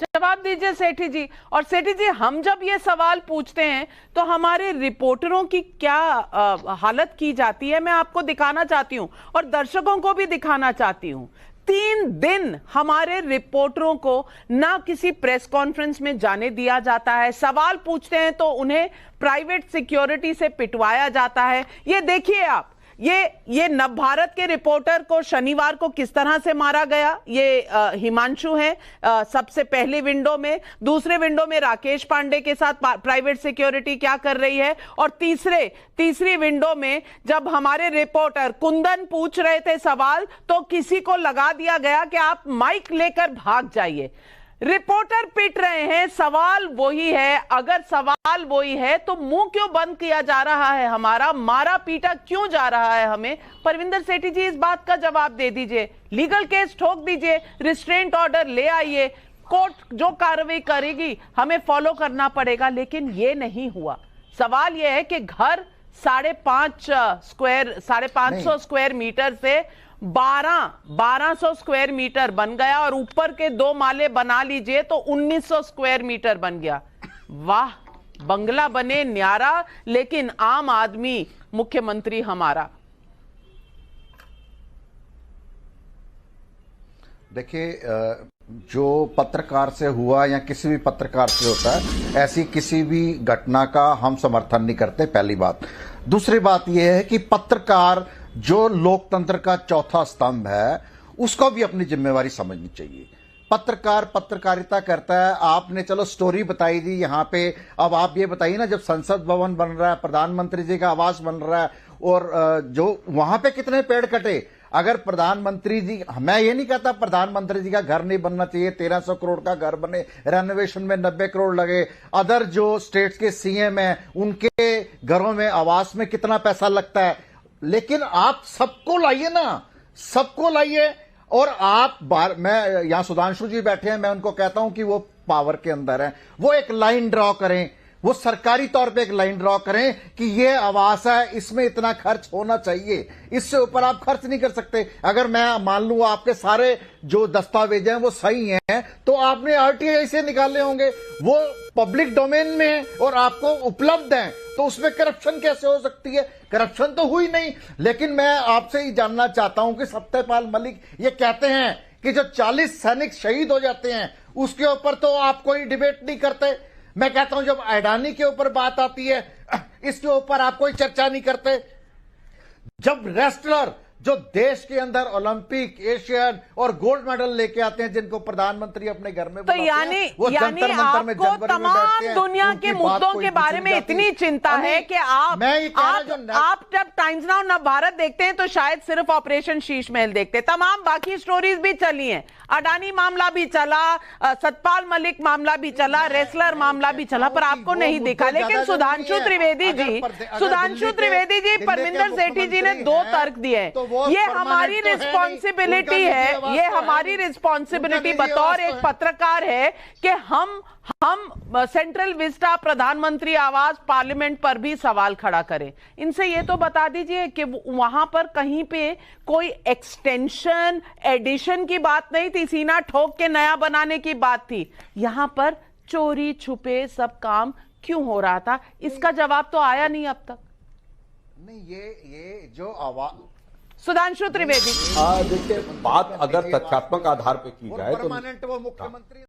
जवाब दीजिए सेठी जी। और सेठी जी, हम जब ये सवाल पूछते हैं तो हमारे रिपोर्टरों की क्या हालत की जाती है, मैं आपको दिखाना चाहती हूं और दर्शकों को भी दिखाना चाहती हूं। 3 दिन हमारे रिपोर्टरों को ना किसी प्रेस कॉन्फ्रेंस में जाने दिया जाता है, सवाल पूछते हैं तो उन्हें प्राइवेट सिक्योरिटी से पिटवाया जाता है। ये देखिए आप, ये नवभारत के रिपोर्टर को शनिवार को किस तरह से मारा गया। ये हिमांशु है सबसे पहले विंडो में, दूसरे विंडो में राकेश पांडे के साथ प्राइवेट सिक्योरिटी क्या कर रही है, और तीसरी विंडो में जब हमारे रिपोर्टर कुंदन पूछ रहे थे सवाल तो किसी को लगा दिया गया कि आप माइक लेकर भाग जाइए। रिपोर्टर पिट रहे हैं, सवाल वही है। अगर सवाल वही है तो मुंह क्यों बंद किया जा रहा है हमारा, मारा पीटा क्यों जा रहा है हमें? परविंदर सेठी जी, इस बात का जवाब दे दीजिए। लीगल केस ठोक दीजिए, रिस्ट्रेंट ऑर्डर ले आइए, कोर्ट जो कार्रवाई करेगी हमें फॉलो करना पड़ेगा। लेकिन ये नहीं हुआ। सवाल यह है कि घर 550 स्क्वायर मीटर से 1200 स्क्वायर मीटर बन गया और ऊपर के 2 माले बना लीजिए तो 1900 स्क्वायर मीटर बन गया। वाह, बंगला बने न्यारा, लेकिन आम आदमी मुख्यमंत्री हमारा। देखिए, जो पत्रकार से हुआ या किसी भी पत्रकार से होता है, ऐसी किसी भी घटना का हम समर्थन नहीं करते, पहली बात। दूसरी बात यह है कि पत्रकार जो लोकतंत्र का चौथा स्तंभ है, उसको भी अपनी जिम्मेवारी समझनी चाहिए। पत्रकार पत्रकारिता करता है। आपने चलो स्टोरी बताई दी यहाँ पे, अब आप ये बताइए ना, जब संसद भवन बन रहा है, प्रधानमंत्री जी का आवास बन रहा है, और जो वहां पे कितने पेड़ कटे। अगर प्रधानमंत्री जी, मैं ये नहीं कहता प्रधानमंत्री जी का घर नहीं बनना चाहिए, 1300 करोड़ का घर बने, रेनोवेशन में 90 करोड़ लगे, अदर जो स्टेट्स के सीएम हैं उनके घरों में, आवास में कितना पैसा लगता है, लेकिन आप सबको लाइए ना, सबको लाइए। और आप मैं यहां सुधांशु जी बैठे हैं, मैं उनको कहता हूं कि वो पावर के अंदर है, वो एक लाइन ड्रॉ करें, वो सरकारी तौर पे एक लाइन ड्रॉ करें कि ये आवास है, इसमें इतना खर्च होना चाहिए, इससे ऊपर आप खर्च नहीं कर सकते। अगर मैं मान लूं आपके सारे जो दस्तावेज हैं वो सही हैं, तो आपने आरटीआई से निकाले होंगे, वो पब्लिक डोमेन में है और आपको उपलब्ध है, तो उसमें करप्शन कैसे हो सकती है? करप्शन तो हुई नहीं। लेकिन मैं आपसे ही जानना चाहता हूं कि सत्यपाल मलिक ये कहते हैं कि जो 40 सैनिक शहीद हो जाते हैं उसके ऊपर तो आप कोई डिबेट नहीं करते। मैं कहता हूं जब अडानी के ऊपर बात आती है इसके ऊपर आप कोई चर्चा नहीं करते। जब रेसलर जो देश के अंदर ओलंपिक, एशियन और गोल्ड मेडल लेके आते हैं, जिनको प्रधानमंत्री अपने घर में तो यानी आपको तमाम दुनिया के मुद्दों के बारे में इतनी चिंता है कि आप जब टाइम्स नाउ नवभारत देखते हैं तो शायद सिर्फ ऑपरेशन शीश महल देखते हैं। तमाम बाकी स्टोरीज भी चली हैं, अडानी मामला भी चला, सतपाल मलिक मामला भी चला, रेसलर मामला भी चला, पर आपको नहीं दिखा। लेकिन सुधांशु त्रिवेदी जी, परविंदर सेठी जी ने 2 तर्क दिए। ये हमारी रिस्पॉन्सिबिलिटी है, ये हमारी रिस्पॉन्सिबिलिटी बतौर एक पत्रकार है कि हम सेंट्रल विस्टा, प्रधानमंत्री आवास, पार्लियामेंट पर भी सवाल खड़ा करें। इनसे ये तो बता दीजिए कि वहां पर कहीं पे कोई एक्सटेंशन, एडिशन की बात नहीं थी, सीना ठोक के नया बनाने की बात थी। यहां पर चोरी छुपे सब काम क्यों हो रहा था, इसका जवाब तो आया नहीं अब तक। नहीं, ये जो आवाज सुधांशु त्रिवेदी, देखिए, बात अगर तथ्यात्मक आधार पर की जाए तो परमानेंट वो मुख्यमंत्री